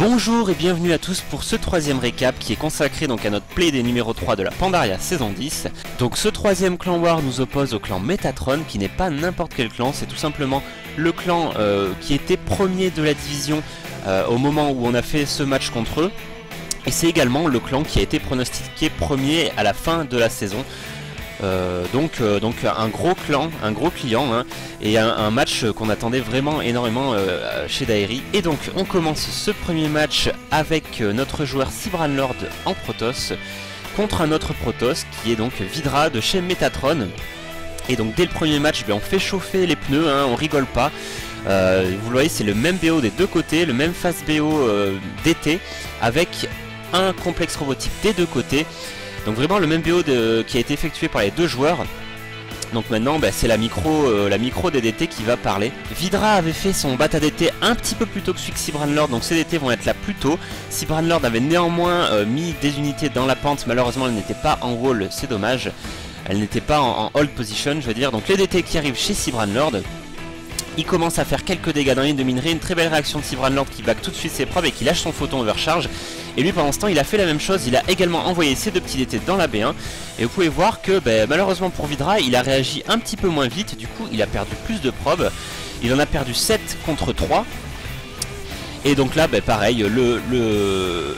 Bonjour et bienvenue à tous pour ce troisième récap qui est consacré donc à notre play des numéro 3 de la Pandaria saison 10. Donc ce troisième clan War nous oppose au clan Metatron qui n'est pas n'importe quel clan, c'est tout simplement le clan qui était premier de la division au moment où on a fait ce match contre eux. Et c'est également le clan qui a été pronostiqué premier à la fin de la saison. Donc un gros clan, un gros client hein, et un match qu'on attendait vraiment énormément chez Daeri. Et donc on commence ce premier match avec notre joueur Cybranlord en Protoss contre un autre Protoss qui est donc Vidra de chez Metatron. Et donc dès le premier match on fait chauffer les pneus, hein, on rigole pas. Vous le voyez, c'est le même BO des deux côtés, le même face BO d'été avec un complexe robotique des deux côtés. Donc vraiment le même BO qui a été effectué par les deux joueurs. Donc maintenant c'est la micro DDT qui va parler. Vidra avait fait son bata DT un petit peu plus tôt que celui de Cybranlord, donc ces DT vont être là plus tôt. Cybranlord avait néanmoins mis des unités dans la pente, malheureusement elle n'était pas en wall, c'est dommage. Elle n'était pas en hold position je veux dire. Donc les DT qui arrivent chez Cybranlord. Il commence à faire quelques dégâts dans la ligne de minerai, une très belle réaction de Cybranlord qui back tout de suite ses probes et qui lâche son photon overcharge. Et lui pendant ce temps il a fait la même chose, il a également envoyé ses deux petits DT dans la B1. Et vous pouvez voir que malheureusement pour Vidra il a réagi un petit peu moins vite, du coup il a perdu plus de probes. Il en a perdu 7 contre 3. Et donc là pareil, le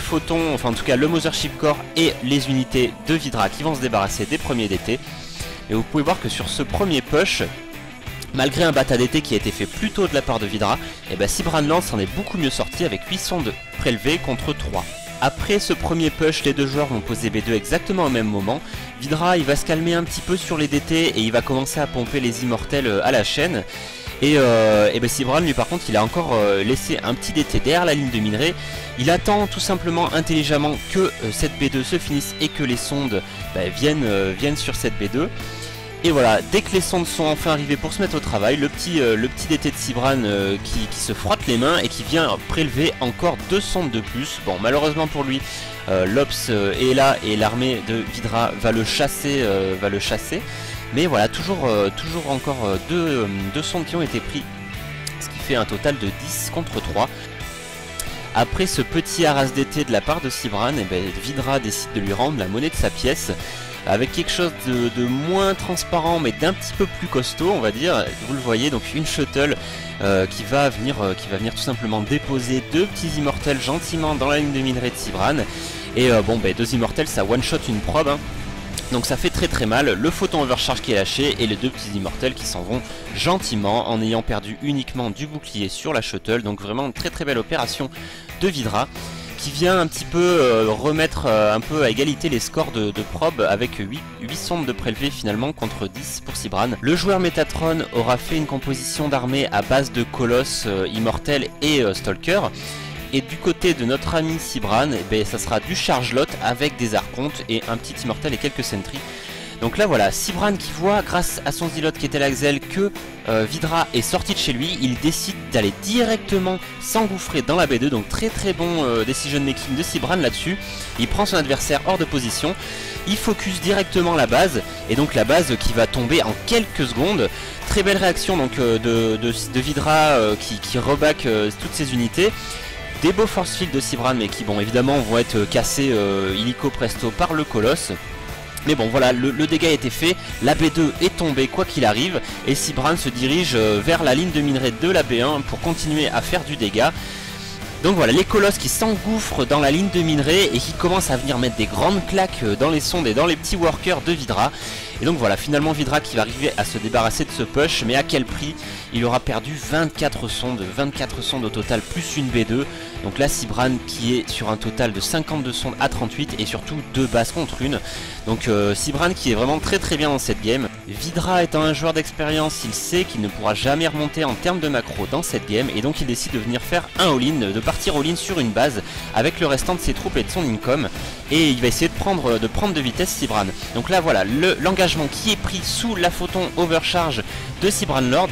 photon, enfin en tout cas le Mothership Core et les unités de Vidra qui vont se débarrasser des premiers DT. Et vous pouvez voir que sur ce premier push, malgré un bata DT qui a été fait plus tôt de la part de Vidra, et Cybranlord s'en est beaucoup mieux sorti avec 8 sondes prélevées contre 3. Après ce premier push, les deux joueurs vont poser B2 exactement au même moment. Vidra il va se calmer un petit peu sur les DT et il va commencer à pomper les immortels à la chaîne. Et Cybran lui par contre il a encore laissé un petit DT derrière la ligne de minerai. Il attend tout simplement intelligemment que cette B2 se finisse et que les sondes viennent sur cette B2. Et voilà, dès que les sondes sont enfin arrivées pour se mettre au travail, le petit DT de Cybran qui se frotte les mains et qui vient prélever encore 2 sondes de plus. Bon, malheureusement pour lui, l'Ops est là et l'armée de Vidra va le chasser. Mais voilà, toujours encore deux sondes qui ont été pris, ce qui fait un total de 10 contre 3. Après ce petit harass DT de la part de Cybran, Vidra décide de lui rendre la monnaie de sa pièce. Avec quelque chose de moins transparent mais d'un petit peu plus costaud on va dire. Vous le voyez, donc une shuttle qui va venir tout simplement déposer deux petits immortels gentiment dans la ligne de minerai de Cybran. Et deux immortels ça one shot une probe hein. Donc ça fait très mal, le photon overcharge qui est lâché et les deux petits immortels qui s'en vont gentiment en ayant perdu uniquement du bouclier sur la shuttle. Donc vraiment une très belle opération de Vidra qui vient un petit peu remettre un peu à égalité les scores de probe avec 8 sondes de prélevées finalement contre 10 pour Cybran. Le joueur Metatron aura fait une composition d'armée à base de Colosse, Immortel et Stalker. Et du côté de notre ami Cybran, ça sera du Chargelot avec des Archontes et un petit Immortel et quelques Sentries. Donc là voilà, Cybran qui voit grâce à son Zilot qui était l'Axel que Vidra est sorti de chez lui, il décide d'aller directement s'engouffrer dans la B2, donc très bon decision making de Cybran là-dessus. Il prend son adversaire hors de position, il focus directement la base, et donc la base qui va tomber en quelques secondes. Très belle réaction donc de Vidra qui reback toutes ses unités. Des beaux force field de Cybran mais qui évidemment vont être cassés illico presto par le Colosse. Mais bon voilà, le dégât a été fait, la B2 est tombée quoi qu'il arrive et Cybran se dirige vers la ligne de minerai de la B1 pour continuer à faire du dégât. Donc voilà, les colosses qui s'engouffrent dans la ligne de minerai et qui commencent à venir mettre des grandes claques dans les sondes et dans les petits workers de Vidra. Et donc voilà, finalement Vidra qui va arriver à se débarrasser de ce push, mais à quel prix? Il aura perdu 24 sondes au total, plus une B2. Donc là Cybran qui est sur un total de 52 sondes à 38 et surtout 2 bases contre une. Donc Cybran qui est vraiment très bien dans cette game. Vidra étant un joueur d'expérience, il sait qu'il ne pourra jamais remonter en termes de macro dans cette game. Et donc il décide de venir faire un all-in, de partir all-in sur une base avec le restant de ses troupes et de son income. Et il va essayer de prendre de vitesse Cybran. Donc là voilà, l'engagement qui est pris sous la photon overcharge de Cybranlord.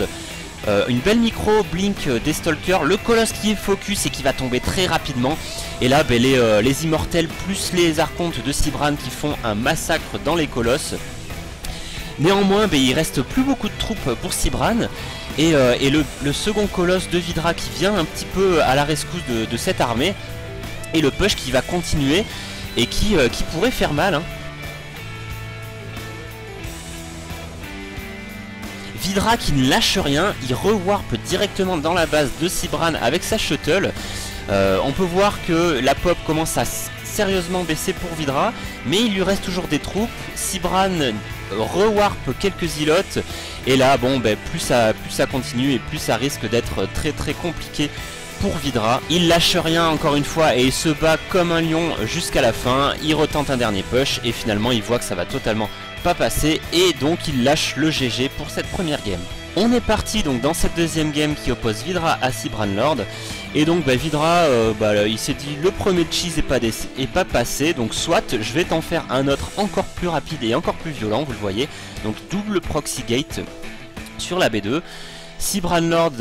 Une belle micro blink des Stalkers, le Colosse qui est focus et qui va tomber très rapidement. Et là les immortels plus les archontes de Cybran qui font un massacre dans les Colosses. Néanmoins il reste plus beaucoup de troupes pour Cybran. et le second colosse de Vidra qui vient un petit peu à la rescousse de cette armée, et le push qui va continuer et qui pourrait faire mal, hein. Vidra qui ne lâche rien, il rewarp directement dans la base de Sibran avec sa shuttle. On peut voir que la pop commence à sérieusement baisser pour Vidra, mais il lui reste toujours des troupes. Sibran rewarp quelques îlots, et là bon plus ça continue et plus ça risque d'être très compliqué pour Vidra. Il lâche rien encore une fois et il se bat comme un lion jusqu'à la fin. Il retente un dernier push et finalement il voit que ça va totalement pas passer, et donc il lâche le GG pour cette première game. On est parti donc dans cette deuxième game qui oppose Vidra à Sibran Lord, et donc Vidra il s'est dit le premier cheese est pas passé, donc soit je vais t'en faire un autre encore plus rapide et encore plus violent, vous le voyez, donc double proxy gate sur la B2. Sibran Lord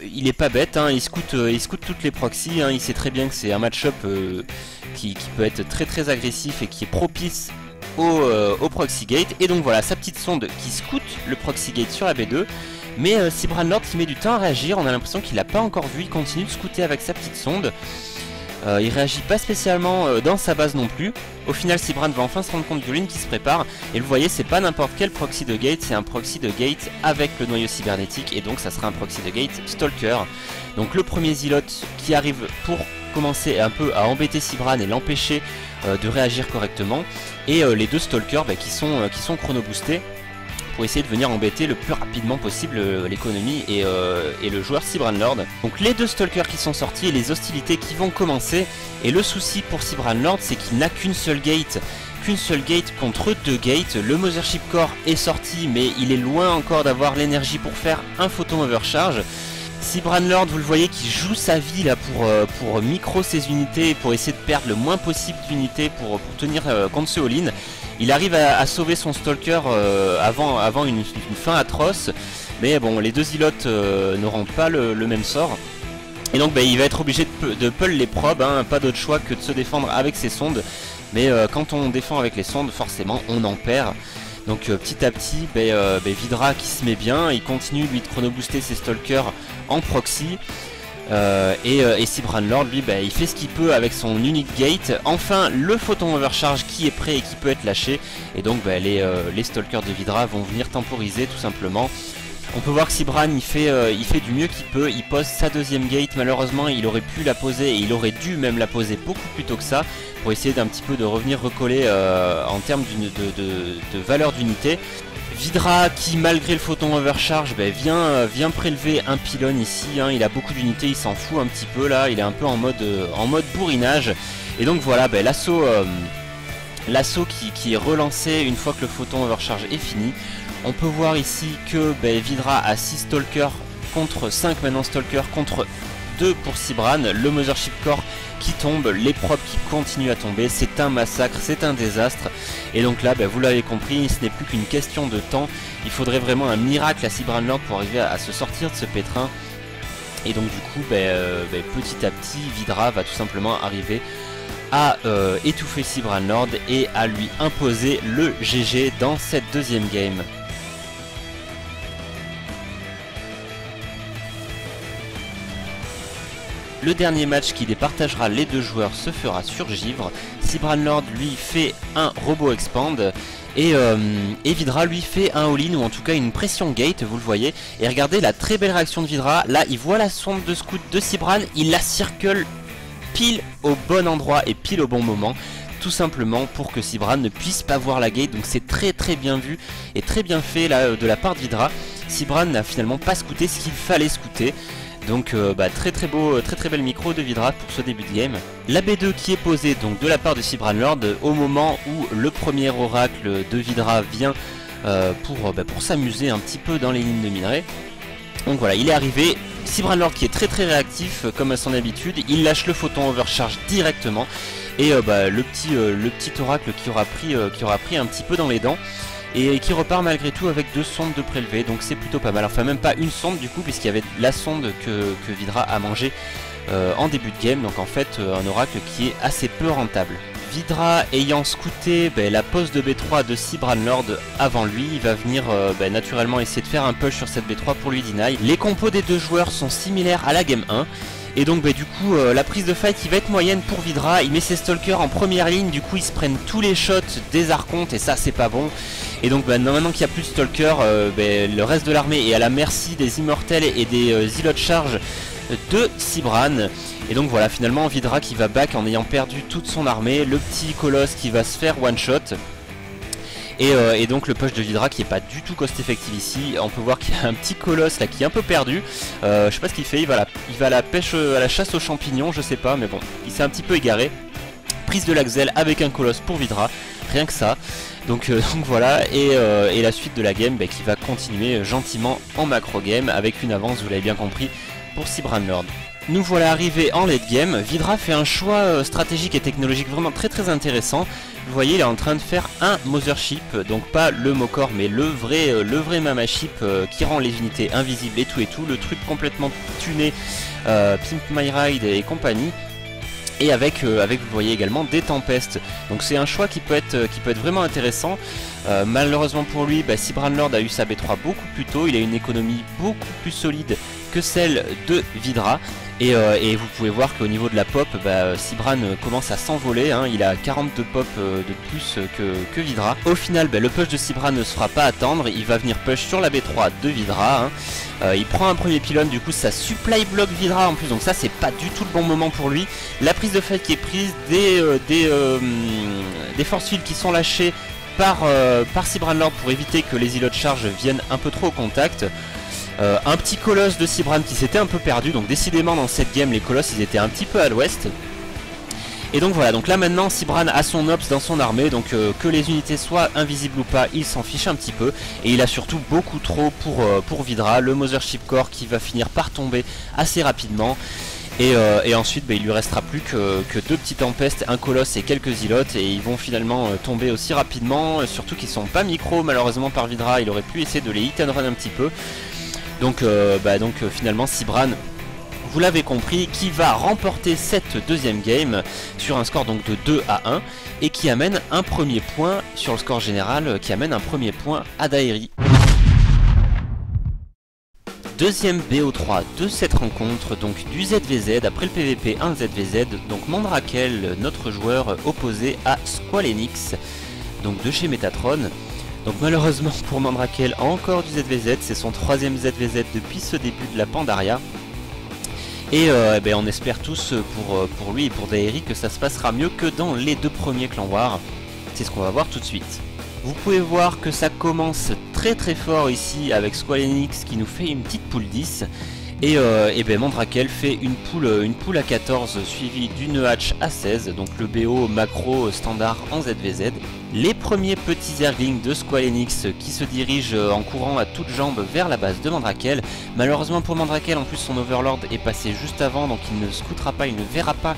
il est pas bête, hein, il scoute toutes les proxys, hein, il sait très bien que c'est un match-up qui peut être très agressif et qui est propice au proxy gate, et donc voilà sa petite sonde qui scoute le proxy gate sur la B2, mais Sibran Lord qui met du temps à réagir, on a l'impression qu'il l'a pas encore vu, il continue de scouter avec sa petite sonde, il réagit pas spécialement dans sa base non plus. Au final Sibran va enfin se rendre compte du ligne qui se prépare, et vous voyez c'est pas n'importe quel proxy de gate, c'est un proxy de gate avec le noyau cybernétique, et donc ça sera un proxy de gate Stalker. Donc le premier Zilot qui arrive pour commencer un peu à embêter Sibran et l'empêcher de réagir correctement, et les deux Stalkers qui sont chrono boostés pour essayer de venir embêter le plus rapidement possible l'économie et le joueur Sibran Lord. Donc les deux Stalkers qui sont sortis et les hostilités qui vont commencer, et le souci pour Sibran Lord c'est qu'il n'a qu'une seule gate contre deux gates. Le Mothership Core est sorti, mais il est loin encore d'avoir l'énergie pour faire un photon overcharge. Sibran Lord, vous le voyez, qui joue sa vie là pour micro ses unités, pour essayer de perdre le moins possible d'unités pour tenir contre ce all-in. Il arrive à sauver son Stalker avant une fin atroce, mais bon, les deux îlots n'auront pas le même sort. Et donc il va être obligé de pull les probes, hein, pas d'autre choix que de se défendre avec ses sondes. Mais quand on défend avec les sondes, forcément on en perd. Donc petit à petit, Vidra qui se met bien, il continue lui de chrono-booster ses Stalkers en proxy. Et Sibran Lord, lui, il fait ce qu'il peut avec son unique gate. Enfin, le photon overcharge qui est prêt et qui peut être lâché. Et donc les Stalkers de Vidra vont venir temporiser tout simplement. On peut voir que Sibran il fait du mieux qu'il peut, il pose sa deuxième gate. Malheureusement il aurait pu la poser, et il aurait dû même la poser beaucoup plus tôt que ça, pour essayer d'un petit peu de revenir recoller en termes de valeur d'unité. Vidra qui, malgré le photon overcharge, vient prélever un pylône ici, hein. Il a beaucoup d'unités, il s'en fout un petit peu là, il est un peu en mode bourrinage. Et donc voilà, l'assaut qui est relancé une fois que le photon overcharge est fini. On peut voir ici que Vidra a 6 Stalkers contre 5 maintenant Stalkers contre 2 pour Sibran. Le Mothership Core qui tombe, les probes qui continuent à tomber, c'est un massacre, c'est un désastre. Et donc là, vous l'avez compris, ce n'est plus qu'une question de temps. Il faudrait vraiment un miracle à Sibran Lord pour arriver à se sortir de ce pétrin. Et donc du coup, petit à petit, Vidra va tout simplement arriver à étouffer Sibran Lord et à lui imposer le GG dans cette deuxième game. Le dernier match qui départagera les deux joueurs se fera sur Givre. Sibran Lord lui fait un robot expand et Vidra lui fait un all-in, ou en tout cas une pression gate, vous le voyez. Et regardez la très belle réaction de Vidra, là il voit la sonde de scout de Sibran, il la circule pile au bon endroit et pile au bon moment, tout simplement pour que Sibran ne puisse pas voir la gate. Donc c'est très bien vu et très bien fait là de la part de Vidra. Sibran n'a finalement pas scouté ce qu'il fallait scouter. Donc très beau, très belle micro de Vidra pour ce début de game. La B2 qui est posée donc de la part de Sibran Lord au moment où le premier oracle de Vidra vient pour s'amuser un petit peu dans les lignes de minerai. Donc voilà, il est arrivé. Sibran Lord qui est très réactif comme à son habitude, il lâche le photon overcharge directement. Et le petit oracle qui aura pris un petit peu dans les dents, et qui repart malgré tout avec 2 sondes de prélevé, donc c'est plutôt pas mal. Enfin même pas une sonde du coup, puisqu'il y avait la sonde que Vidra a mangé en début de game, donc en fait un oracle qui est assez peu rentable. Vidra ayant scouté la pose de B3 de Cybranlord avant lui, il va venir naturellement essayer de faire un push sur cette B3 pour lui deny. Les compos des deux joueurs sont similaires à la game 1. Et donc du coup la prise de fight qui va être moyenne pour Vidra, il met ses stalkers en première ligne, du coup ils se prennent tous les shots des archontes et ça c'est pas bon. Et donc maintenant qu'il n'y a plus de stalkers, le reste de l'armée est à la merci des immortels et des îlots de charge de Cybran. Et donc voilà, finalement Vidra qui va back en ayant perdu toute son armée, le petit colosse qui va se faire one shot. Et donc le push de Vidra qui est pas du tout cost effective ici. On peut voir qu'il y a un petit colosse là qui est un peu perdu. Je sais pas ce qu'il fait, il va à la pêche, à la chasse aux champignons, je sais pas, mais bon, il s'est un petit peu égaré. Prise de l'Axel avec un colosse pour Vidra, rien que ça. Donc voilà, et la suite de la game qui va continuer gentiment en macro game avec une avance, vous l'avez bien compris, pour Cybranlord. Nous voilà arrivés en late game. Vidra fait un choix stratégique et technologique vraiment très intéressant. Vous voyez, il est en train de faire un Mothership, donc pas le Mokor mais le vrai Mamaship qui rend les unités invisibles et tout, le truc complètement tuné, Pimp My Ride et compagnie. Et avec vous voyez également des tempestes. Donc c'est un choix qui peut être vraiment intéressant. Malheureusement pour lui, Cybranlord a eu sa B3 beaucoup plus tôt. Il a une économie beaucoup plus solide que celle de Vidra. Et vous pouvez voir qu'au niveau de la pop, Cybran commence à s'envoler, hein. Il a 42 pop de plus que Vidra. Au final, le push de Cybran ne se fera pas attendre, il va venir push sur la B3 de Vidra, hein. Il prend un premier pylône, du coup ça supply block Vidra en plus, donc ça c'est pas du tout le bon moment pour lui. La prise de fight qui est prise, des force fields qui sont lâchés par Cybranlord pour éviter que les îlots de charge viennent un peu trop au contact. Un petit colosse de Cybran qui s'était un peu perdu, donc décidément dans cette game les colosses ils étaient un petit peu à l'ouest. Et donc voilà, donc là maintenant Cybran a son ops dans son armée, donc que les unités soient invisibles ou pas, il s'en fiche un petit peu. Et il a surtout beaucoup trop pour Vidra, le Mothership Core qui va finir par tomber assez rapidement. Et ensuite il lui restera plus que deux petites tempestes, un colosse et quelques îlotes, et ils vont finalement tomber aussi rapidement, surtout qu'ils sont pas micro malheureusement par Vidra, il aurait pu essayer de les hit and run un petit peu. Donc, finalement Cybran, vous l'avez compris, qui va remporter cette deuxième game sur un score donc de 2-1 et qui amène un premier point sur le score général, qui amène un premier point à Daeri. Deuxième BO3 de cette rencontre, donc du ZVZ, après le PVP 1 ZVZ, donc Mandrakel, notre joueur opposé à Squalenix, donc de chez Metatron. Donc malheureusement pour Mandrakel, encore du ZVZ, c'est son troisième ZVZ depuis ce début de la Pandaria. Et on espère tous pour lui et pour Daeri que ça se passera mieux que dans les deux premiers Clan War. C'est ce qu'on va voir tout de suite. Vous pouvez voir que ça commence très fort ici avec Squalenix qui nous fait une petite poule 10. Et Mandrakel fait une poule à 14 suivie d'une hatch à 16, donc le BO macro standard en ZVZ. Les premiers petits Zerglings de Squalenix qui se dirigent en courant à toutes jambes vers la base de Mandrakel. Malheureusement pour Mandrakel, en plus son Overlord est passé juste avant, donc il ne scoutera pas, il ne verra pas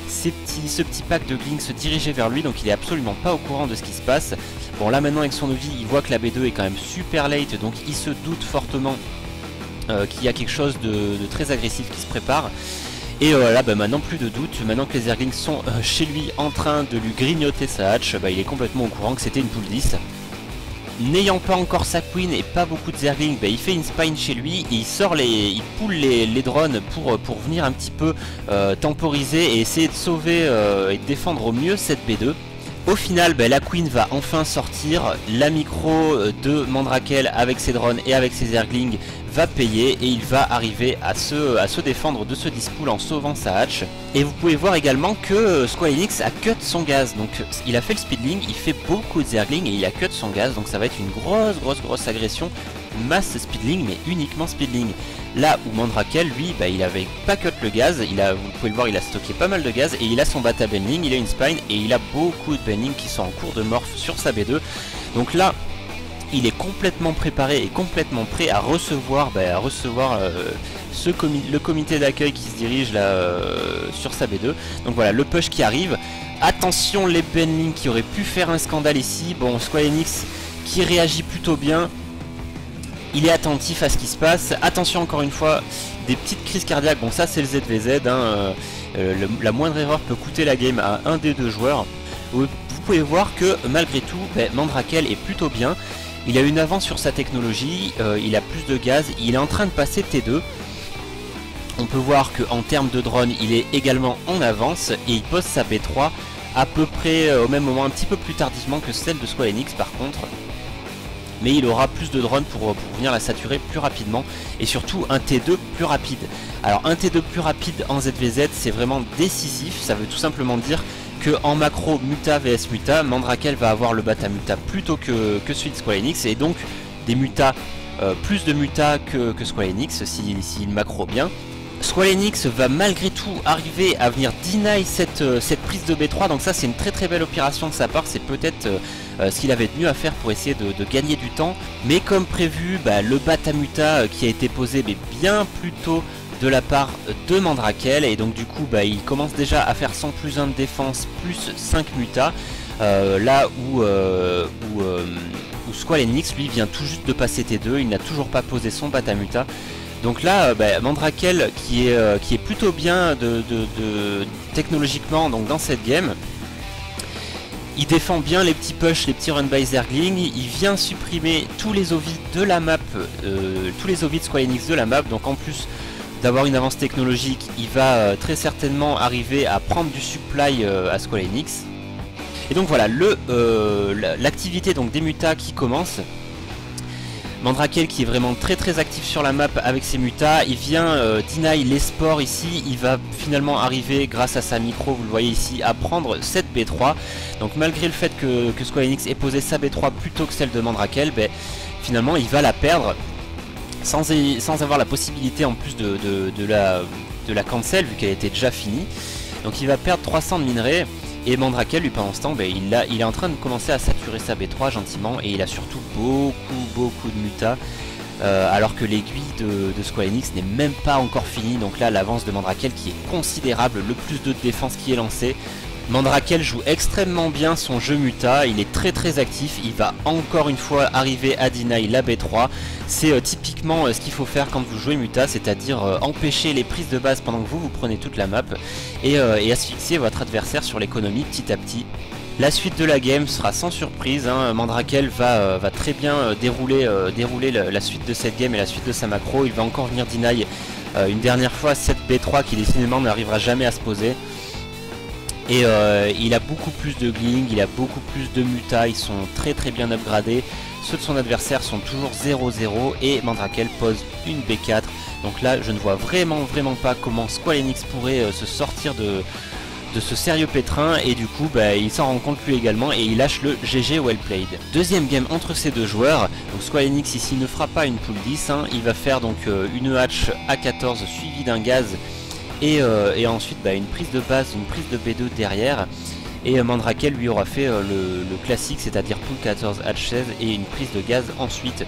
ce petit pack de Glings se diriger vers lui, donc il est absolument pas au courant de ce qui se passe. Bon là maintenant avec son Ovi, il voit que la B2 est quand même super late, donc il se doute fortement qu'il y a quelque chose de très agressif qui se prépare. Et là maintenant plus de doute, maintenant que les Zerglings sont chez lui en train de lui grignoter sa hatch, il est complètement au courant que c'était une poule 10. N'ayant pas encore sa queen et pas beaucoup de Zerglings, il fait une spine chez lui, et il pull les drones pour venir un petit peu temporiser et essayer de sauver et de défendre au mieux cette B2. Au final, la Queen va enfin sortir, la micro de Mandrakel avec ses drones et avec ses Zerglings va payer et il va arriver à se défendre de ce dispool en sauvant sa hatch. Et vous pouvez voir également que Squalenix a cut son gaz, donc il a fait le speedling, il fait beaucoup de Zerglings et il a cut son gaz, donc ça va être une grosse agression, masse speedling mais uniquement speedling. Là où Mandrakel, lui, il avait pas cut le gaz, vous pouvez le voir, il a stocké pas mal de gaz et il a son bata bending, il a une spine et il a beaucoup de bending qui sont en cours de morph sur sa B2. Donc là, il est complètement préparé et complètement prêt à recevoir, le comité d'accueil qui se dirige là sur sa B2. Donc voilà, le push qui arrive. Attention les bending qui auraient pu faire un scandale ici. Bon, Squalenix qui réagit plutôt bien. Il est attentif à ce qui se passe. Attention encore une fois, des petites crises cardiaques. Bon ça c'est le ZVZ, hein, la moindre erreur peut coûter la game à un des deux joueurs. vous pouvez voir que malgré tout, Mandrakel est plutôt bien. Il a une avance sur sa technologie, il a plus de gaz, il est en train de passer T2. On peut voir qu'en termes de drone, il est également en avance et il pose sa B3 à peu près au même moment, un petit peu plus tardivement que celle de Square Enix par contre. Mais il aura plus de drones pour venir la saturer plus rapidement et surtout un T2 plus rapide. Alors un T2 plus rapide en ZVZ, c'est vraiment décisif, ça veut tout simplement dire que en macro Muta vs Muta, Mandrakel va avoir le Bata Muta plutôt que celui de Square Enix et donc des Muta, plus de Muta que Square Enix s'il macro bien. Square Enix va malgré tout arriver à venir deny cette prise de B3, donc ça c'est une très belle opération de sa part, c'est peut-être ce qu'il avait de mieux à faire pour essayer de gagner du temps. Mais comme prévu, le Batamuta qui a été posé bien plus tôt de la part de Mandrakel, et donc du coup il commence déjà à faire 100 plus 1 de défense plus 5 Muta, là où Square Enix lui vient tout juste de passer T2, il n'a toujours pas posé son Batamuta. Donc là, Mandrakel qui est plutôt bien technologiquement donc dans cette game. Il défend bien les petits push, les petits run by Zergling. Il vient supprimer tous les OV de la map, tous les OV de Square Enix de la map. Donc en plus d'avoir une avance technologique, il va très certainement arriver à prendre du supply à Square Enix. Et donc voilà, l'activité donc des mutas qui commence. Mandrakel qui est vraiment très actif sur la map avec ses mutas, il vient deny les sports ici, il va finalement arriver grâce à sa micro, vous le voyez ici, à prendre cette B3. Donc malgré le fait que Square Enix ait posé sa B3 plutôt que celle de Mandrakel, finalement il va la perdre sans avoir la possibilité en plus de la cancel vu qu'elle était déjà finie. Donc il va perdre 300 de minerais. Et Mandrakel lui pendant ce temps il est en train de commencer à saturer sa B3 gentiment et il a surtout beaucoup de mutas alors que l'aiguille de Square Enix n'est même pas encore finie. Donc là l'avance de Mandrakel qui est considérable, le plus 2 de défense qui est lancé. Mandrakel joue extrêmement bien son jeu muta, il est très actif, il va encore une fois arriver à deny la B3. C'est typiquement ce qu'il faut faire quand vous jouez muta, c'est-à-dire empêcher les prises de base pendant que vous prenez toute la map et asphyxier votre adversaire sur l'économie petit à petit. La suite de la game sera sans surprise, hein. Mandrakel va très bien dérouler la suite de cette game et la suite de sa macro. Il va encore venir deny une dernière fois cette B3 qui décidément n'arrivera jamais à se poser. Et il a beaucoup plus de gling, il a beaucoup plus de muta, ils sont très bien upgradés. Ceux de son adversaire sont toujours 0-0 et Mandrakel pose une B4. Donc là je ne vois vraiment pas comment Square Enix pourrait se sortir de ce sérieux pétrin et du coup il s'en rend compte lui également et il lâche le GG well played. Deuxième game entre ces deux joueurs, donc Square Enix ici ne fera pas une pool 10, hein. Il va faire donc une hatch A14 suivie d'un gaz. Et ensuite une prise de base, une prise de B2 derrière. Et Mandrakel lui aura fait le classique, c'est-à-dire pool 14 H16 et une prise de gaz ensuite.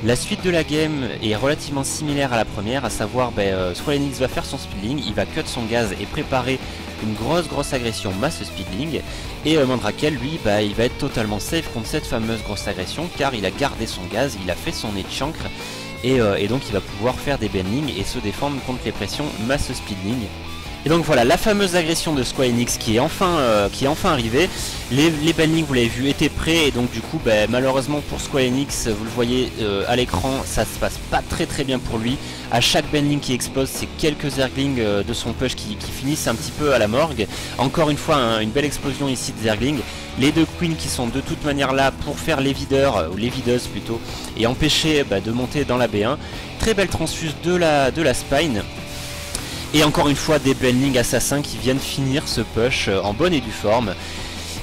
La suite de la game est relativement similaire à la première, à savoir Square Enix va faire son speedling, il va cut son gaz et préparer une grosse agression masse speedling. Et Mandrakel lui il va être totalement safe contre cette fameuse grosse agression car il a gardé son gaz, il a fait son nez de chancre. Et donc il va pouvoir faire des bendings et se défendre contre les pressions masse speedling. Et donc voilà la fameuse agression de Square Enix qui est enfin arrivée. Les bendings vous l'avez vu étaient prêts et donc du coup malheureusement pour Square Enix, vous le voyez à l'écran, ça se passe pas très bien pour lui. À chaque bending qui explose, c'est quelques zerglings de son push qui finissent un petit peu à la morgue. Encore une fois une belle explosion ici de zerglings. Les deux queens qui sont de toute manière là pour faire les videurs, ou les videuses plutôt, et empêcher de monter dans la B1. Très belle transfuse de la spine. Et encore une fois des bending assassins qui viennent finir ce push en bonne et due forme.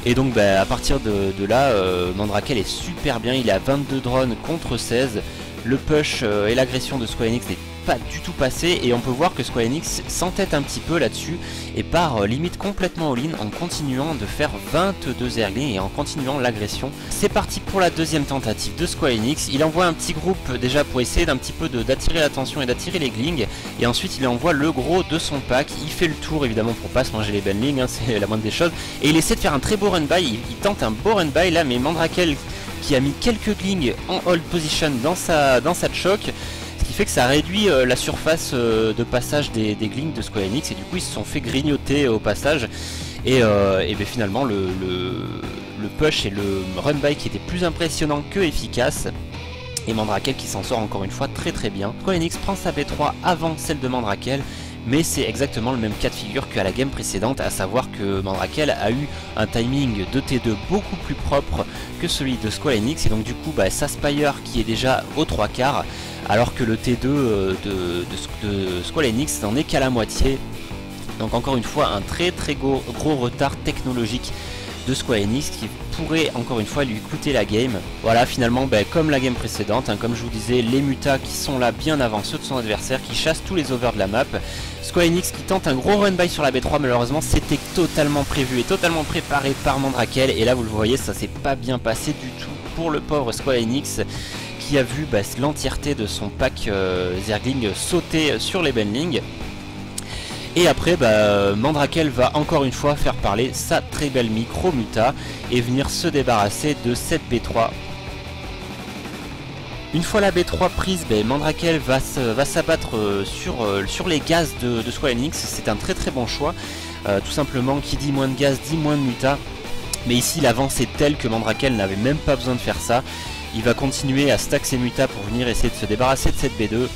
Et donc à partir de là, Mandrakel est super bien, il est à 22 drones contre 16. Le push et l'agression de Square Enix n'est pas du tout passé et on peut voir que Square Enix s'entête un petit peu là-dessus et part limite complètement all-in en continuant de faire 22 zerglings et en continuant l'agression. C'est parti pour la deuxième tentative de Square Enix. Il envoie un petit groupe déjà pour essayer d'un petit peu d'attirer l'attention et d'attirer les glings et ensuite il envoie le gros de son pack. Il fait le tour évidemment pour pas se manger les bendlings, hein, c'est la moindre des choses, et il essaie de faire un très beau run by. Il tente un beau run by là, mais Mandrakel qui a mis quelques glings en hold position dans sa choc, ce qui fait que ça réduit la surface de passage des glings de Square Enix et du coup ils se sont fait grignoter au passage Et ben finalement le push et le run by qui était plus impressionnant que efficace. Et Mandrakel qui s'en sort encore une fois très bien. Square Enix prend sa B3 avant celle de Mandrakel, mais c'est exactement le même cas de figure qu'à la game précédente, à savoir que Mandrakel a eu un timing de T2 beaucoup plus propre que celui de Square Enix, et donc du coup Saspire qui est déjà aux 3/4, alors que le T2 de Square Enix n'en est qu'à la moitié. Donc encore une fois un très gros retard technologique de Square Enix qui pourrait encore une fois lui coûter la game. Voilà, finalement comme la game précédente, comme je vous disais, les mutas qui sont là bien avant ceux de son adversaire, qui chassent tous les overs de la map. Square Enix qui tente un gros run by sur la B3, malheureusement c'était totalement prévu et totalement préparé par Mandrakel, et là vous le voyez, ça s'est pas bien passé du tout pour le pauvre Square Enix qui a vu l'entièreté de son pack Zergling sauter sur les Benling. Et après Mandrakel va encore une fois faire parler sa très belle micro muta et venir se débarrasser de cette B3. Une fois la B3 prise, Mandrakel va s'abattre sur les gaz de Square Enix. C'est un très bon choix, tout simplement, qui dit moins de gaz dit moins de muta, mais ici l'avance est telle que Mandrakel n'avait même pas besoin de faire ça. Il va continuer à stack ses mutas pour venir essayer de se débarrasser de cette B2.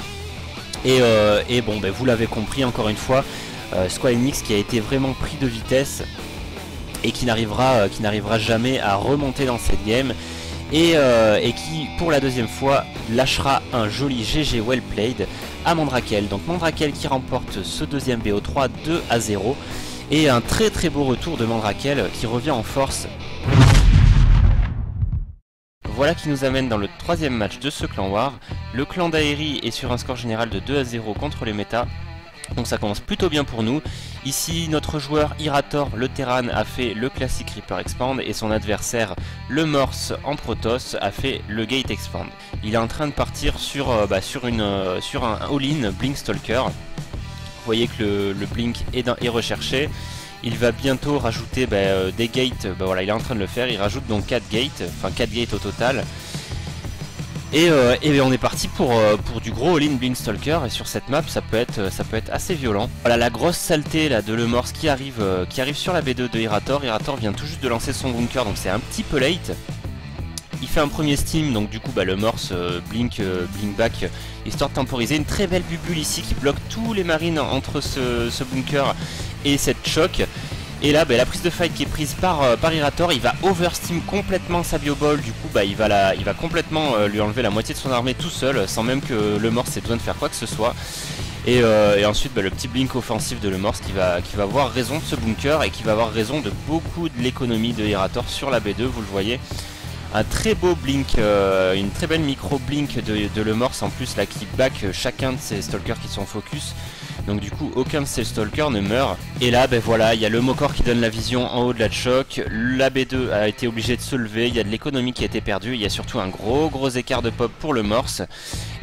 Et bon, vous l'avez compris encore une fois, Square Enix qui a été vraiment pris de vitesse et qui n'arrivera jamais à remonter dans cette game, et qui pour la deuxième fois lâchera un joli GG well played à Mandrakel. Donc Mandrakel qui remporte ce deuxième BO3 2-0, et un très beau retour de Mandrakel qui revient en force. Voilà qui nous amène dans le troisième match de ce clan war. Le clan d'Aeri est sur un score général de 2-0 contre les méta. Donc ça commence plutôt bien pour nous. Ici notre joueur Irator, le Terran, a fait le classique Reaper Expand, et son adversaire, le Morse en Protoss, a fait le Gate Expand. Il est en train de partir sur un all-in Blink Stalker. Vous voyez que le Blink est recherché. Il va bientôt rajouter des gates, voilà, il est en train de le faire, il rajoute donc 4 gates, enfin 4 gates au total. Et on est parti pour du gros all-in Blink Stalker, et sur cette map ça peut être assez violent. Voilà la grosse saleté là de le Morse qui arrive sur la B2 de Irator. Irator vient tout juste de lancer son bunker, donc c'est un petit peu late. Il fait un premier steam, donc du coup le Morse blink back, histoire de temporiser. Une très belle bubule ici qui bloque tous les marines entre ce bunker et cette choc. Et là la prise de fight qui est prise par Irator, il va oversteam complètement sa bioball. Du coup il va complètement lui enlever la moitié de son armée tout seul, sans même que le Morse ait besoin de faire quoi que ce soit. Et ensuite le petit blink offensif de le Morse qui va avoir raison de ce bunker, et qui va avoir raison de beaucoup de l'économie de Irator sur la B2, vous le voyez. Un très beau blink, une très belle micro blink de le Morse en plus là, qui back chacun de ces stalkers qui sont focus. Donc du coup aucun de ces stalkers ne meurt. Et là voilà, il y a le Mokor qui donne la vision en haut de la choc. La B2 a été obligée de se lever, il y a de l'économie qui a été perdue. Il y a surtout un gros écart de pop pour le Morse.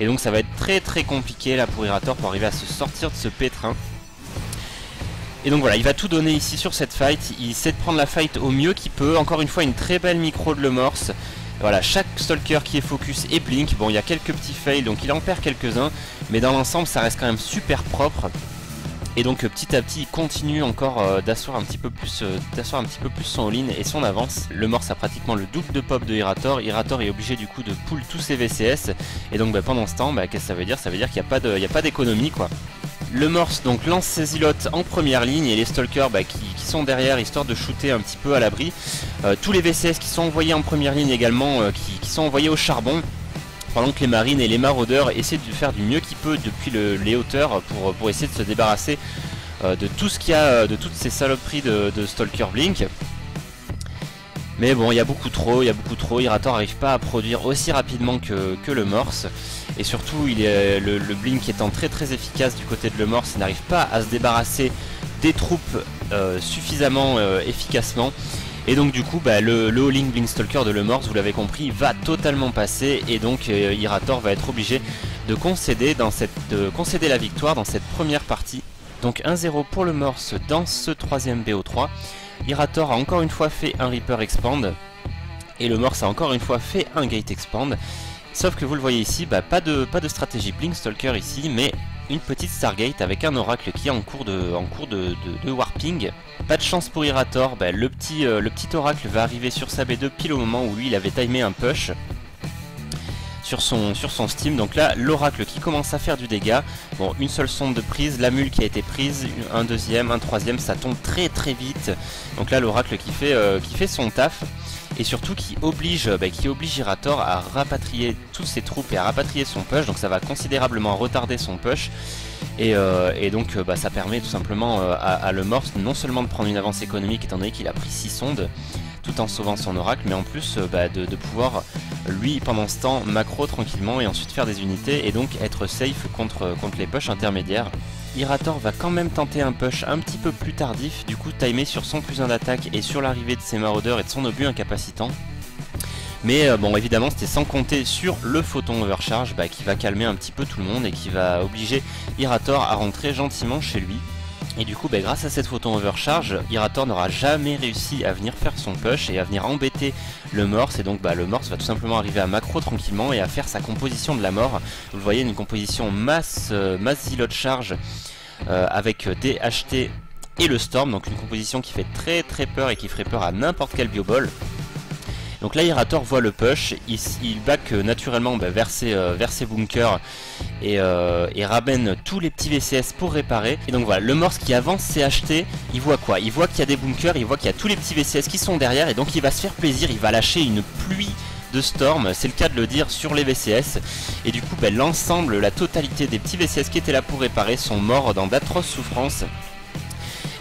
Et donc ça va être très compliqué là pour Irator pour arriver à se sortir de ce pétrin. Et donc voilà, il va tout donner ici sur cette fight. Il essaie de prendre la fight au mieux qu'il peut. Encore une fois, une très belle micro de le Morse. Voilà, chaque stalker qui est focus et blink. Bon, il y a quelques petits fails, donc il en perd quelques-uns, mais dans l'ensemble ça reste quand même super propre. Et donc petit à petit il continue encore d'asseoir un petit peu plus son all-in et son avance. Le Morse a pratiquement le double de pop de Irator. Irator est obligé du coup de pull tous ses VCS. Et donc pendant ce temps, qu'est-ce que ça veut dire? Ça veut dire qu'il n'y a pas d'économie quoi. Le Morse donc lance ses îlots en première ligne, et les stalkers qui sont derrière, histoire de shooter un petit peu à l'abri. Tous les VCS qui sont envoyés en première ligne également, qui sont envoyés au charbon, pendant que les marines et les maraudeurs essaient de faire du mieux qu'ils peuvent depuis les hauteurs pour essayer de se débarrasser de tout ce qu'il y a, de toutes ces saloperies de Stalker Blink. Mais bon, il y a beaucoup trop, Irator n'arrive pas à produire aussi rapidement que le Morse. Et surtout, le Blink étant très efficace du côté de le Morse, il n'arrive pas à se débarrasser des troupes suffisamment efficacement. Et donc du coup, le all-in Blink Stalker de le Morse, vous l'avez compris, va totalement passer. Et donc Irator va être obligé de concéder la victoire dans cette première partie. Donc 1-0 pour le Morse dans ce troisième BO3. Irator a encore une fois fait un Reaper Expand, et le Morse a encore une fois fait un Gate Expand. Sauf que vous le voyez ici, pas de stratégie Blink Stalker ici, mais une petite Stargate avec un oracle qui est en cours de warping. Pas de chance pour Irator, le petit oracle va arriver sur sa B2 pile au moment où lui il avait timé un push sur son Steam. Donc là l'oracle qui commence à faire du dégât. Bon, une seule sonde de prise, la mule qui a été prise, un deuxième, un troisième, ça tombe très très vite. Donc là l'oracle qui fait son taf. Et surtout qui oblige Irator à rapatrier toutes ses troupes et à rapatrier son push. Donc ça va considérablement retarder son push. Et donc ça permet tout simplement à le Morse non seulement de prendre une avance économique étant donné qu'il a pris 6 sondes tout en sauvant son oracle, mais en plus de pouvoir lui pendant ce temps macro tranquillement et ensuite faire des unités et donc être safe contre les pushs intermédiaires. Irator va quand même tenter un push un petit peu plus tardif, du coup timé sur son +1 d'attaque et sur l'arrivée de ses maraudeurs et de son obus incapacitant. Mais bon, évidemment c'était sans compter sur le photon overcharge qui va calmer un petit peu tout le monde et qui va obliger Irator à rentrer gentiment chez lui. Et du coup grâce à cette photon overcharge, Irator n'aura jamais réussi à venir faire son push et à venir embêter le Morse. Et donc le Morse va tout simplement arriver à macro tranquillement et à faire sa composition de la mort. Vous le voyez, une composition masse zilot charge avec des HT et le Storm. Donc une composition qui fait très très peur et qui ferait peur à n'importe quel bioball. Donc là Irator voit le push, il back naturellement vers ses bunkers et ramène tous les petits VCS pour réparer. Et donc voilà, le Morse qui avance ses HT, il voit quoi? Il voit qu'il y a des bunkers, il voit qu'il y a tous les petits VCS qui sont derrière et donc il va se faire plaisir, il va lâcher une pluie de Storm, c'est le cas de le dire, sur les VCS. Et du coup l'ensemble, la totalité des petits VCS qui étaient là pour réparer sont morts dans d'atroces souffrances.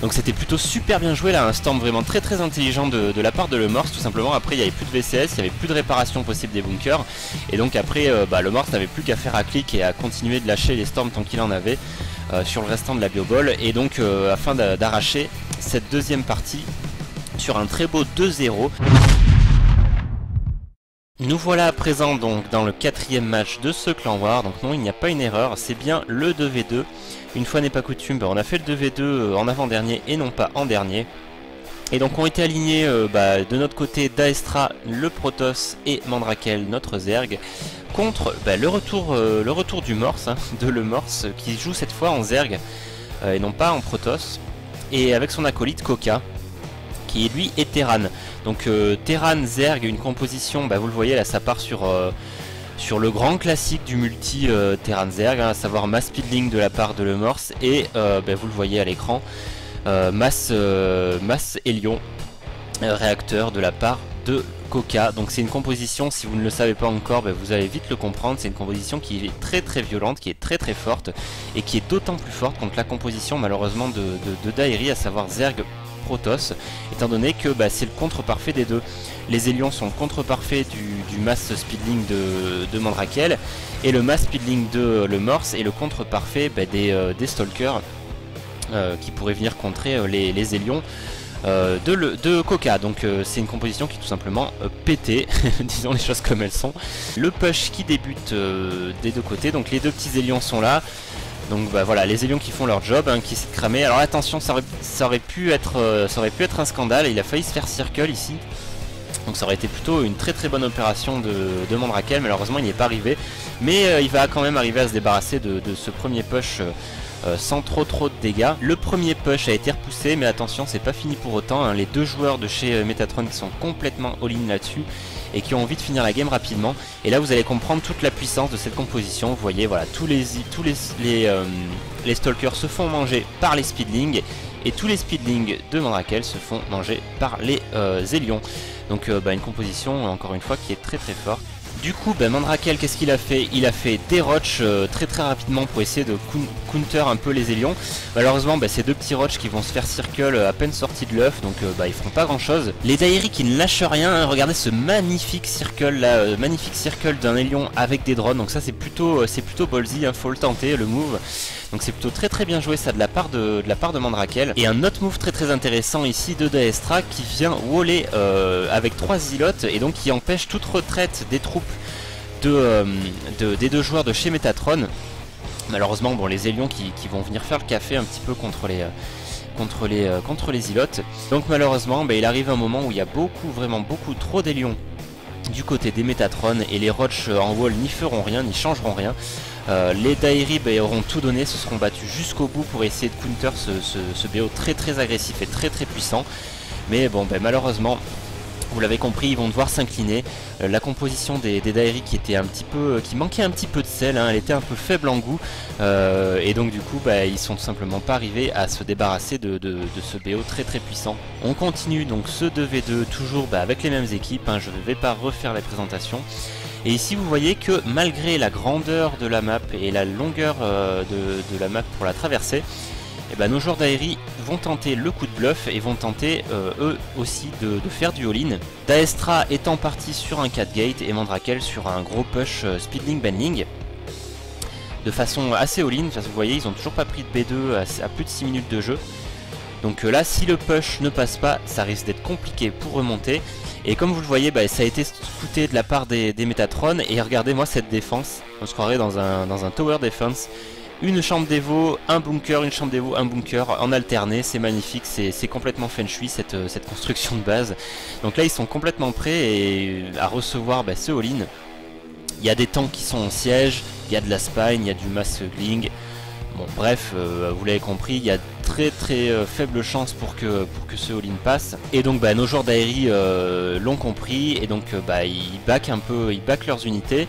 Donc c'était plutôt super bien joué là, un Storm vraiment très très intelligent de la part de le Morse tout simplement. Après il n'y avait plus de VCS, il n'y avait plus de réparation possible des bunkers. Et donc après le Morse n'avait plus qu'à faire à clic et à continuer de lâcher les Storms tant qu'il en avait sur le restant de la bioball. Et donc afin d'arracher cette deuxième partie sur un très beau 2-0. Nous voilà à présent donc dans le 4e match de ce clan war. Donc non, il n'y a pas une erreur, c'est bien le 2v2. Une fois n'est pas coutume, on a fait le 2v2 en avant-dernier et non pas en dernier. Et donc ont été alignés de notre côté Daestra, le Protoss et Mandrakel, notre Zerg, contre le retour du Morse, de le Morse, qui joue cette fois en Zerg et non pas en Protoss, et avec son acolyte Koka, qui lui est Terran. Donc Terran Zerg, une composition, vous le voyez là, ça part sur le grand classique du multi Terran Zerg, à savoir mass speedling de la part de le Morse et vous le voyez à l'écran, mass Hélion réacteur de la part de Koka. Donc c'est une composition, si vous ne le savez pas encore, vous allez vite le comprendre, c'est une composition qui est très très violente, qui est très très forte et qui est d'autant plus forte contre la composition malheureusement de Daeri, à savoir Zerg Protoss, étant donné que c'est le contre parfait des deux. Les Hélions sont le contre parfait du mass speedling de Mandrakel et le mass speedling de le Morse est le contre parfait des Stalkers qui pourraient venir contrer les Hélions de Koka. Donc c'est une composition qui est tout simplement pétée, disons les choses comme elles sont. Le push qui débute des deux côtés, donc les deux petits Hélions sont là. Donc voilà, les Hélions qui font leur job, qui essaient de cramer. Alors attention, ça aurait pu être un scandale, il a failli se faire circle ici. Donc ça aurait été plutôt une très très bonne opération de Mandrakel, malheureusement il n'y est pas arrivé. Mais il va quand même arriver à se débarrasser de ce premier push sans trop de dégâts. Le premier push a été repoussé, mais attention, c'est pas fini pour autant, les deux joueurs de chez Metatron qui sont complètement all-in là-dessus et qui ont envie de finir la game rapidement. Et là vous allez comprendre toute la puissance de cette composition. Vous voyez, voilà, tous les Stalkers se font manger par les Speedlings et tous les Speedlings de Mandrakel se font manger par les Hélions. Donc une composition encore une fois qui est très très forte. Du coup Mandrakel, qu'est-ce qu'il a fait? Il a fait des roches très très rapidement pour essayer de counter un peu les Hélions. Malheureusement ces deux petits roches qui vont se faire circle à peine sortis de l'œuf, donc ils feront pas grand chose. Les Daeri qui ne lâchent rien, regardez ce magnifique circle là, magnifique circle d'un Hélion avec des drones. Donc ça c'est plutôt ballsy, faut le tenter le move. Donc c'est plutôt très très bien joué ça de la part de Mandrakel. Et un autre move très très intéressant ici de Daestra qui vient waller avec 3 zilotes et donc qui empêche toute retraite des troupes des deux joueurs de chez Metatron. Malheureusement les Hélions qui vont venir faire le café un petit peu contre les zilotes. Donc malheureusement il arrive un moment où il y a vraiment beaucoup trop d'Hélions du côté des Metatron et les roches en wall n'y feront rien, n'y changeront rien. Les Dairi auront tout donné, se seront battus jusqu'au bout pour essayer de counter ce BO très agressif et très puissant. Mais bon, malheureusement, vous l'avez compris, ils vont devoir s'incliner. La composition des Dairi qui manquait un petit peu de sel, hein, elle était un peu faible en goût, et donc du coup ils sont tout simplement pas arrivés à se débarrasser de ce BO très puissant. On continue donc ce 2v2 toujours avec les mêmes équipes, hein, je ne vais pas refaire les présentations. Et ici vous voyez que malgré la grandeur de la map et la longueur de la map pour la traverser, nos joueurs d'Aeri vont tenter le coup de bluff et vont tenter eux aussi de faire du all-in. Daestra étant parti sur un 4 gate et Mandrakel sur un gros push speedling bending de façon assez all-in. Vous voyez, ils n'ont toujours pas pris de B2 à plus de 6 minutes de jeu. Donc là, si le push ne passe pas, ça risque d'être compliqué pour remonter. Et comme vous le voyez, ça a été scouté de la part des Metatron. Et regardez-moi cette défense, on se croirait dans un tower defense. Une chambre d'Evo, un bunker, une chambre d'Evo, un bunker en alterné, c'est magnifique, c'est complètement feng shui cette construction de base. Donc là ils sont complètement prêts à recevoir ce all-in. Il y a des tanks qui sont en siège, il y a de la spine, il y a du mass gling. Bon bref, vous l'avez compris, il y a très faible chance pour que ce all-in passe. Et donc nos joueurs d'Aeri l'ont compris et donc ils backent leurs unités.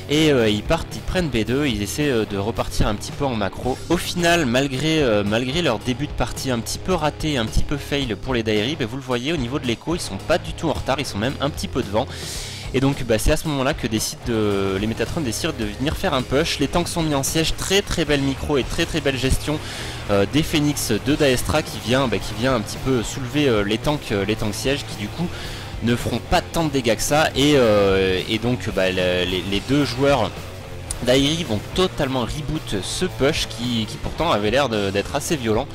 Et ils prennent B2, ils essaient de repartir un petit peu en macro. Au final, malgré leur début de partie un petit peu raté, un petit peu fail pour les Dairi, vous le voyez au niveau de l'écho, ils sont pas du tout en retard, ils sont même un petit peu devant. Et donc c'est à ce moment-là que les Metatron décident de venir faire un push. Les tanks sont mis en siège, très belle micro et très belle gestion des Phoenix de Daestra qui vient un petit peu soulever les tanks sièges qui du coup ne feront pas tant de dégâts que ça et donc les deux joueurs d'Aeri vont totalement reboot ce push qui pourtant avait l'air d'être assez violent.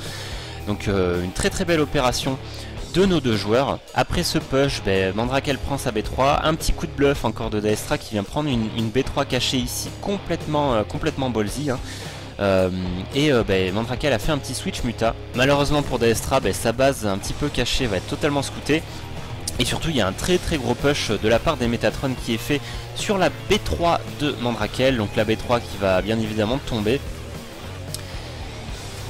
Donc une très belle opération de nos deux joueurs. Après ce push, Mandrakel prend sa B3, un petit coup de bluff encore de Daestra qui vient prendre une B3 cachée ici complètement ballsy, hein. Mandrakel a fait un petit switch muta. Malheureusement pour Daestra, sa base un petit peu cachée va être totalement scoutée. Et surtout il y a un très gros push de la part des Metatron qui est fait sur la B3 de Mandrakel, donc la B3 qui va bien évidemment tomber.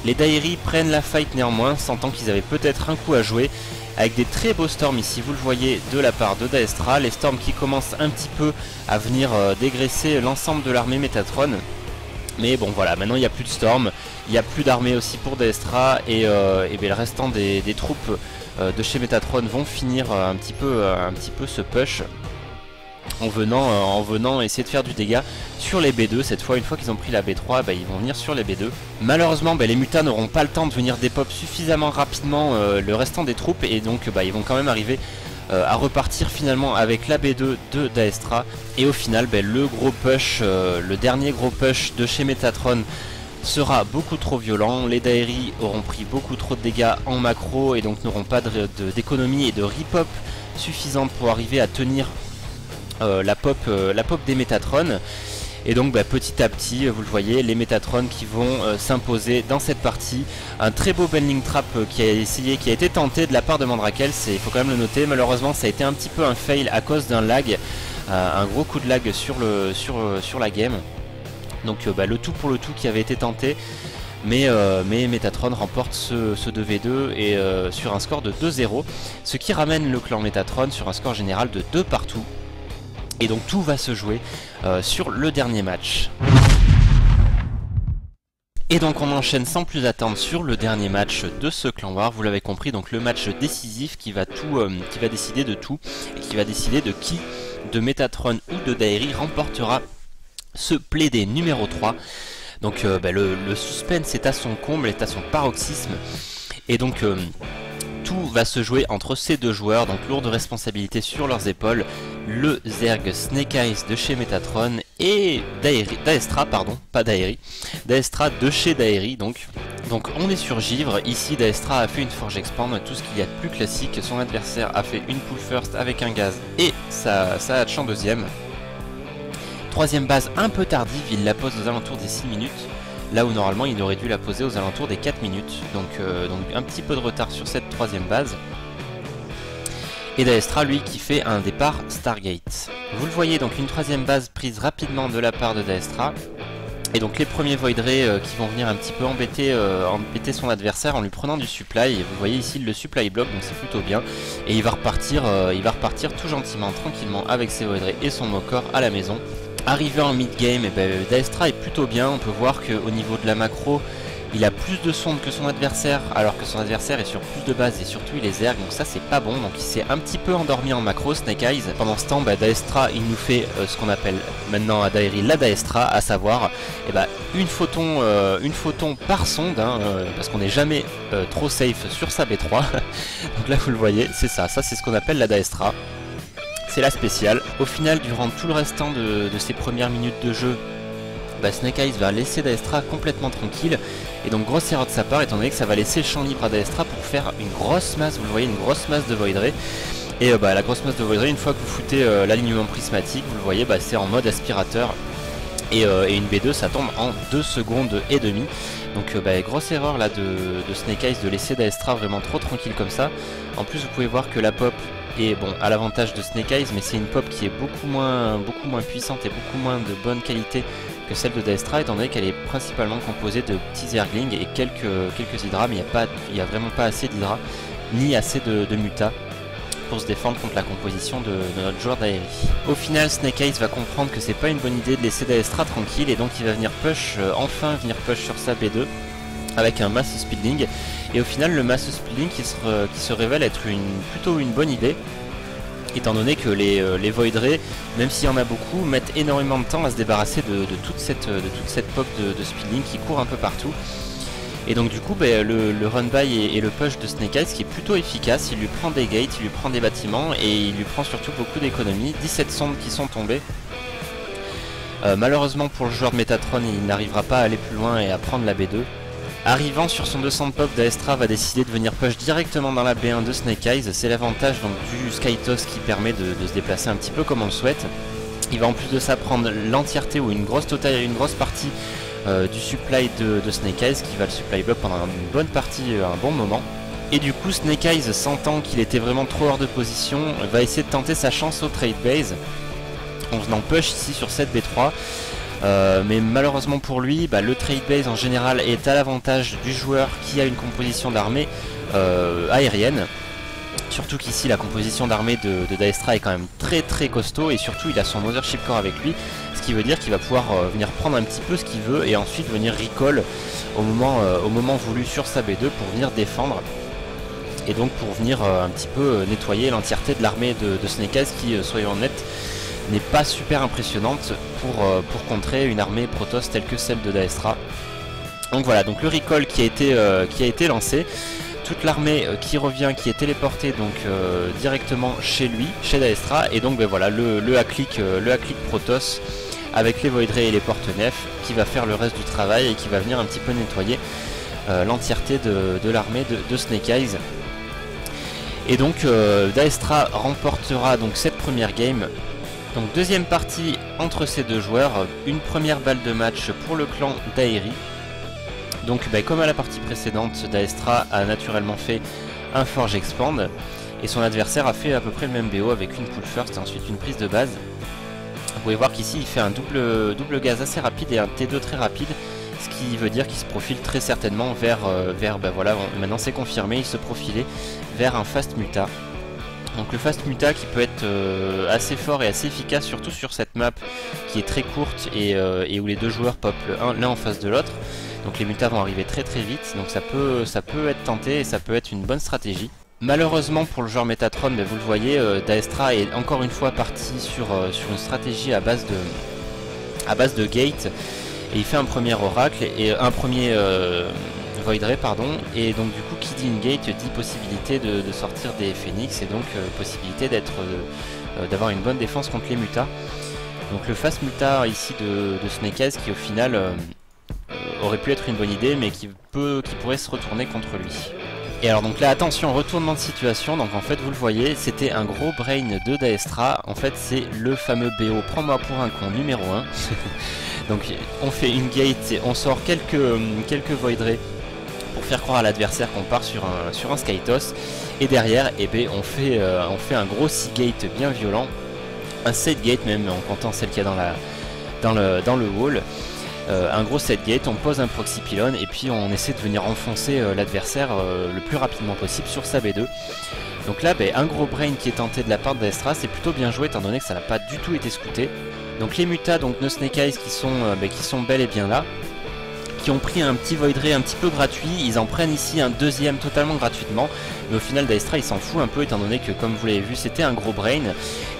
Les Dairi prennent la fight néanmoins, sentant qu'ils avaient peut-être un coup à jouer, avec des très beaux storms ici, vous le voyez, de la part de Daestra. Les storms qui commencent un petit peu à venir dégraisser l'ensemble de l'armée Metatron. Mais bon voilà, maintenant il n'y a plus de storm, il n'y a plus d'armée aussi pour Daestra et le restant des troupes de chez Metatron vont finir un petit peu ce push en venant essayer de faire du dégât sur les B2. Cette fois, une fois qu'ils ont pris la B3, ils vont venir sur les B2. Malheureusement, les mutas n'auront pas le temps de venir dépop suffisamment rapidement le restant des troupes et donc ils vont quand même arriver à repartir finalement avec la B2 de Daestra. Et au final, le gros push, le dernier gros push de chez Metatron sera beaucoup trop violent. Les Dairi auront pris beaucoup trop de dégâts en macro et donc n'auront pas d'économie et de repop suffisante pour arriver à tenir la pop des Metatron. Et donc petit à petit, vous le voyez, les Metatron qui vont s'imposer dans cette partie. Un très beau bending trap qui a été tenté de la part de Mandrakel, il faut quand même le noter. Malheureusement ça a été un petit peu un fail à cause d'un lag, un gros coup de lag sur la game. Donc le tout pour le tout qui avait été tenté, mais Metatron remporte ce 2v2 et sur un score de 2-0, ce qui ramène le clan Metatron sur un score général de 2 partout. Et donc tout va se jouer sur le dernier match. Et donc on enchaîne sans plus attendre sur le dernier match de ce clan war. Vous l'avez compris, donc le match décisif qui va décider de tout et qui va décider de qui de Metatron ou de Dairi remportera ce playdé numéro 3. Donc le suspense est à son comble, est à son paroxysme. Et donc tout va se jouer entre ces deux joueurs, donc lourde responsabilité sur leurs épaules. Le Zerg Snake Eyes de chez Metatron et Daestra, pardon, pas Dairi. Daestra de chez Dairi donc. Donc on est sur Givre, ici Daestra a fait une Forge Expand, tout ce qu'il y a de plus classique. Son adversaire a fait une pull first avec un gaz et sa hatch en deuxième. Troisième base un peu tardive, il la pose aux alentours des 6 minutes. Là où normalement il aurait dû la poser aux alentours des 4 minutes. Donc un petit peu de retard sur cette troisième base. Et Daestra lui qui fait un départ Stargate. Vous le voyez, donc une troisième base prise rapidement de la part de Daestra. Et donc les premiers Void Ray qui vont venir un petit peu embêter son adversaire en lui prenant du supply. Et vous voyez ici le supply block, donc c'est plutôt bien. Et il va repartir tout gentiment, tranquillement avec ses Void Ray et son Mokor à la maison. Arrivé en mid-game, Daestra est plutôt bien. On peut voir qu'au niveau de la macro, il a plus de sondes que son adversaire, alors que son adversaire est sur plus de base et surtout il est zerg, donc ça c'est pas bon. Donc il s'est un petit peu endormi en macro, Snake Eyes. Pendant ce temps, Daestra il nous fait ce qu'on appelle maintenant à Dairi la Daestra, à savoir une photon par sonde, parce qu'on n'est jamais trop safe sur sa B3. Donc là vous le voyez, c'est ça c'est ce qu'on appelle la Daestra. C'est la spéciale. Au final, durant tout le restant de ces premières minutes de jeu, Snake Eyes va laisser Daestra complètement tranquille. Et donc grosse erreur de sa part, étant donné que ça va laisser le champ libre à Daestra pour faire une grosse masse, vous le voyez, une grosse masse de Void Ray. Et la grosse masse de Void Ray, une fois que vous foutez l'alignement prismatique, vous le voyez, c'est en mode aspirateur. Et une B2 ça tombe en 2 secondes et demie. Donc grosse erreur là de Snake Eyes de laisser Daestra vraiment trop tranquille comme ça. En plus vous pouvez voir que la pop est à l'avantage de Snake Eyes, mais c'est une pop qui est beaucoup moins puissante et beaucoup moins de bonne qualité que celle de Daestra, étant donné qu'elle est principalement composée de petits Zerglings et quelques Hydra, mais il n'y a vraiment pas assez d'Hydra ni assez de Muta pour se défendre contre la composition de notre joueur d'Aeri. Au final, Snake Eyes va comprendre que c'est pas une bonne idée de laisser Daestra tranquille, et donc il va venir push, enfin venir push sur sa B2 avec un mass speedling. Et au final, le mass speedling qui se révèle être plutôt une bonne idée, étant donné que les Void Ray, même s'il y en a beaucoup, mettent énormément de temps à se débarrasser de toute cette pop de speedling qui court un peu partout. Et donc du coup le run by et le push de Snake Eyes qui est plutôt efficace, il lui prend des gates, il lui prend des bâtiments et il lui prend surtout beaucoup d'économies. 17 sondes qui sont tombées. Malheureusement pour le joueur de Metatron, il n'arrivera pas à aller plus loin et à prendre la B2. Arrivant sur son 200 de pop, Daestra va décider de venir push directement dans la B1 de Snake Eyes. C'est l'avantage donc du Skytoss qui permet de se déplacer un petit peu comme on le souhaite. Il va en plus de ça prendre l'entièreté ou une grosse partie du supply de Snake Eyes, qui va le supply block pendant une bonne partie, un bon moment. Et du coup Snake Eyes, sentant qu'il était vraiment trop hors de position, va essayer de tenter sa chance au trade base en venant push ici sur cette B3. Mais malheureusement pour lui, le trade base en général est à l'avantage du joueur qui a une composition d'armée aérienne. Surtout qu'ici la composition d'armée de Daestra est quand même très costaud, et surtout il a son Mothership Core avec lui, ce qui veut dire qu'il va pouvoir venir prendre un petit peu ce qu'il veut et ensuite venir recall au moment voulu sur sa B2 pour venir défendre. Et donc pour venir un petit peu nettoyer l'entièreté de l'armée de Snake Eyes qui, soyons honnêtes, n'est pas super impressionnante pour contrer une armée Protoss telle que celle de Daestra. Donc voilà, donc le recall qui a été lancé. Toute l'armée qui revient, qui est téléportée donc directement chez lui, chez Daestra, et donc voilà le hack-click Protoss avec les Void Ray et les porte-nefs qui va faire le reste du travail et qui va venir un petit peu nettoyer l'entièreté de l'armée de Snake Eyes. Et donc Daestra remportera donc cette première game. Donc deuxième partie entre ces deux joueurs, une première balle de match pour le clan d'Aeri. Donc comme à la partie précédente, Daestra a naturellement fait un Forge Expand et son adversaire a fait à peu près le même BO avec une pull first et ensuite une prise de base. Vous pouvez voir qu'ici il fait un double gaz assez rapide et un T2 très rapide, ce qui veut dire qu'il se profile très certainement vers voilà, maintenant c'est confirmé, il se profilait vers un Fast Muta. Donc le Fast Muta qui peut être assez fort et assez efficace, surtout sur cette map qui est très courte et où les deux joueurs pop l'un en face de l'autre. Donc les mutas vont arriver très vite, donc ça peut être tenté et ça peut être une bonne stratégie. Malheureusement pour le joueur Metatron, vous le voyez, Daestra est encore une fois parti sur une stratégie à base de gate, et il fait un premier oracle et un premier Void Ray, pardon, et donc du coup qui dit une gate dit possibilité de sortir des Phoenix et donc possibilité d'avoir une bonne défense contre les mutas. Donc le Fast Muta ici de Snake Eyes qui au final aurait pu être une bonne idée, mais qui pourrait se retourner contre lui. Et alors donc là attention, retournement de situation, donc en fait vous le voyez, c'était un gros brain de Daestra, en fait c'est le fameux BO prends-moi pour un con numéro 1. Donc on fait une gate, et on sort quelques Void Ray pour faire croire à l'adversaire qu'on part sur un Skytoss, et derrière on fait un gros 6 gate bien violent, un 7 gate même en comptant celle qu'il y a dans le wall. un gros set gate, on pose un proxy pylon et puis on essaie de venir enfoncer l'adversaire le plus rapidement possible sur sa B2. Donc là, un gros brain qui est tenté de la part d'Aestra, c'est plutôt bien joué étant donné que ça n'a pas du tout été scouté. Donc les mutas, donc No Snake Eyes qui sont bel et bien là, qui ont pris un petit Void Ray un petit peu gratuit, ils en prennent ici un deuxième totalement gratuitement, mais au final d'Aestra il s'en fout un peu étant donné que comme vous l'avez vu c'était un gros brain.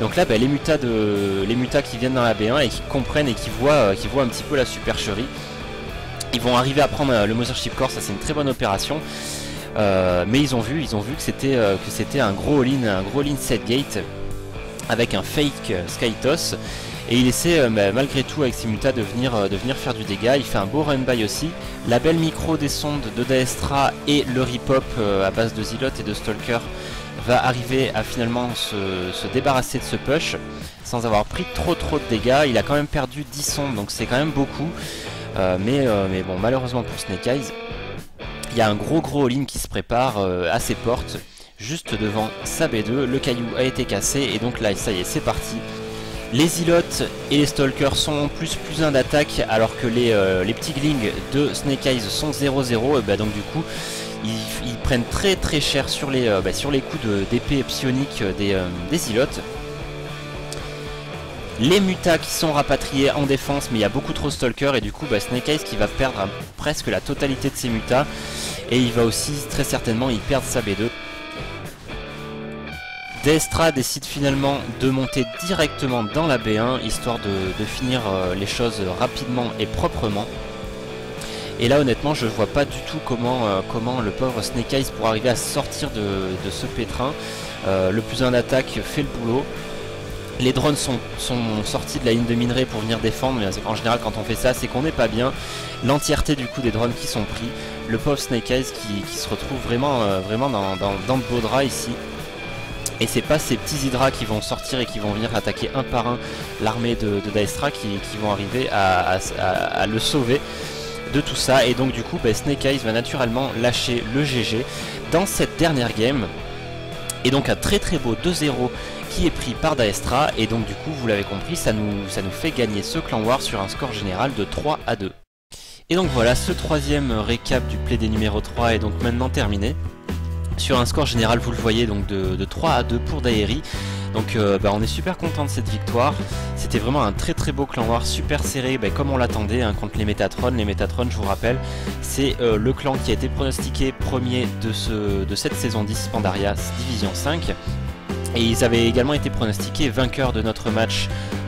Donc là les mutas qui viennent dans la B1 et qui comprennent et qui voient un petit peu la supercherie, ils vont arriver à prendre le Mothership Core, ça c'est une très bonne opération. Mais ils ont vu que c'était un gros all-in set gate avec un fake Skytoss. Et il essaie malgré tout avec ses mutas de venir faire du dégât. Il fait un beau run by aussi. La belle micro des sondes de Daestra et le rip-hop à base de Zealot et de Stalker va arriver à finalement se débarrasser de ce push sans avoir pris trop de dégâts. Il a quand même perdu 10 sondes donc c'est quand même beaucoup. Mais bon, malheureusement pour Snake Eyes, il y a un gros all-in qui se prépare à ses portes juste devant sa B2. Le caillou a été cassé et donc là ça y est, c'est parti. Les Zealots et les Stalkers sont en plus +1 d'attaque alors que les petits glings de Snake Eyes sont 0-0. Donc du coup ils prennent très cher sur les coups d'épée psionique des Zealots. Les mutas qui sont rapatriés en défense, mais il y a beaucoup trop de Stalkers et du coup Snake Eyes qui va perdre presque la totalité de ses mutas et il va aussi très certainement y perdre sa B2. Daestra décide finalement de monter directement dans la B1 histoire de finir les choses rapidement et proprement. Et là honnêtement je vois pas du tout comment le pauvre Snake Eyes pourra arriver à sortir de ce pétrin. Le +1 d'attaque fait le boulot. Les drones sont sortis de la ligne de minerai pour venir défendre, mais en général quand on fait ça c'est qu'on n'est pas bien. L'entièreté du coup des drones qui sont pris. Le pauvre Snake Eyes qui se retrouve vraiment dans de beaux draps ici. Et c'est pas ces petits hydras qui vont sortir et qui vont venir attaquer un par un l'armée de Daestra qui vont arriver à le sauver de tout ça. Et donc du coup Snake Eyes va naturellement lâcher le GG dans cette dernière game. Et donc un très beau 2-0 qui est pris par Daestra. Et donc du coup vous l'avez compris, ça nous fait gagner ce clan war sur un score général de 3-2. Et donc voilà, ce troisième récap du play des numéro 3 est donc maintenant terminé. Sur un score général, vous le voyez, donc de 3-2 pour Daeri. Donc on est super content de cette victoire. C'était vraiment un très beau clan war, super serré, comme on l'attendait contre les Metatron. Les Metatron, je vous rappelle, c'est le clan qui a été pronostiqué premier de cette saison 10 Pandaria Division 5. Et ils avaient également été pronostiqués vainqueurs de notre match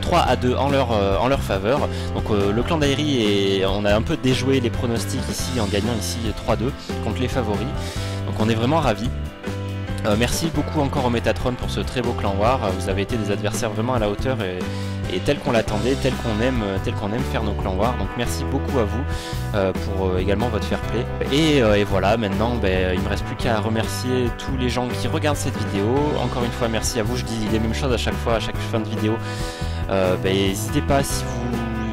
3-2 en leur faveur. Donc le clan Daeri, on a un peu déjoué les pronostics ici en gagnant ici 3-2 contre les favoris. Donc on est vraiment ravis. Merci beaucoup encore au Metatron pour ce très beau clan war. Vous avez été des adversaires vraiment à la hauteur et tel qu'on l'attendait, tel qu'on aime faire nos clans war. Donc merci beaucoup à vous pour également votre fair play. Et voilà, maintenant il me reste plus qu'à remercier tous les gens qui regardent cette vidéo. Encore une fois merci à vous, je dis les mêmes choses à chaque fois, à chaque fin de vidéo. N'hésitez pas si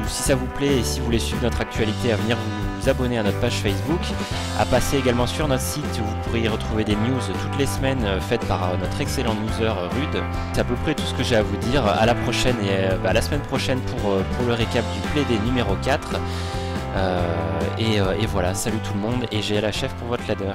ça vous plaît et si vous voulez suivre notre actualité à venir vous abonner à notre page Facebook, à passer également sur notre site où vous pourrez y retrouver des news toutes les semaines faites par notre excellent newser Rude. C'est à peu près tout ce que j'ai à vous dire. À la prochaine et à la semaine prochaine pour le récap du play des numéro 4. Et voilà, salut tout le monde et j'ai la chef pour votre ladder.